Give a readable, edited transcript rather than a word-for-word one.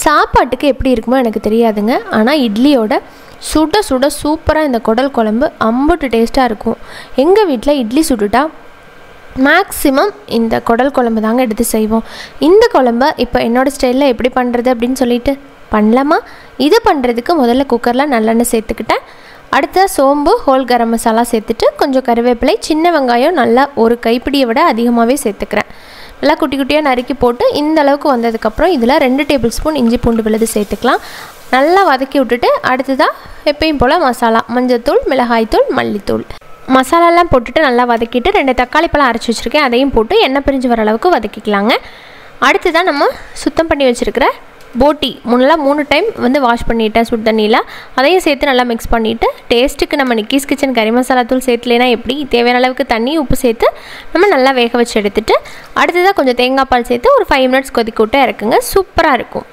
சாப்பாட்டுக்கு எப்படி இருக்குமோ எனக்கு தெரியாதுங்க. ஆனால் இட்லியோட சுட சுட சூப்பராக இந்த குடல் குழம்பு அம்புட்டு டேஸ்ட்டாக இருக்கும். எங்கள் வீட்டில் இட்லி சுட்டுட்டா மேக்ஸிமம் இந்த குடல் குழம்பு தாங்க எடுத்து செய்வோம். இந்த குழம்ப இப்போ என்னோடய ஸ்டைலில் எப்படி பண்ணுறது அப்படின்னு சொல்லிட்டு பண்ணலாமா? இது பண்ணுறதுக்கு முதல்ல குக்கரில் நல்லெண்ணெய் சேர்த்துக்கிட்டேன். அடுத்த சோம்பு, ஹோல் கரம் மசாலா சேர்த்துட்டு கொஞ்சம் கருவேப்பிலை, சின்ன வெங்காயம் நல்லா ஒரு கைப்பிடியை விட அதிகமாகவே சேர்த்துக்கிறேன். நல்லா குட்டி குட்டியாக நறுக்கி போட்டு இந்த அளவுக்கு வந்ததுக்கப்புறம் இதில் 2 டேபிள் ஸ்பூன் இஞ்சி பூண்டு விழுது சேர்த்துக்கலாம். நல்லா வதக்கி விட்டுட்டு அடுத்ததாக எப்பயும் போல் மசாலா, மஞ்சத்தூள், மிளகாய்த்தூள், மல்லித்தூள், மசாலாலாம் போட்டுட்டு நல்லா வதக்கிட்டு 2 தக்காளி பழம் அரைச்சி வச்சுருக்கேன், அதையும் போட்டு எண்ணெய் பிரிஞ்சு வர அளவுக்கு வதக்கிக்கலாங்க. அடுத்ததாக நம்ம சுத்தம் பண்ணி வச்சுருக்கிற போட்டி முன்னெல்லாம் 3 டைம் வாஷ் பண்ணிவிட்டேன் சுடு தண்ணியில். அதையும் சேர்த்து நல்லா மிக்ஸ் பண்ணிவிட்டு டேஸ்ட்டுக்கு நம்ம நிக்கிஸ் கிச்சன் கறி மசாலா தூள் சேர்த்துலேனா எப்படி தேவையான அளவுக்கு தண்ணி உப்பு சேர்த்து நம்ம நல்லா வேக வச்சு எடுத்துகிட்டு அடுத்ததாக கொஞ்சம் தேங்காய் பால் சேர்த்து ஒரு 5 மினிட்ஸ் கொதிக்க விட்டு இறக்குங்க. சூப்பராக இருக்கும்.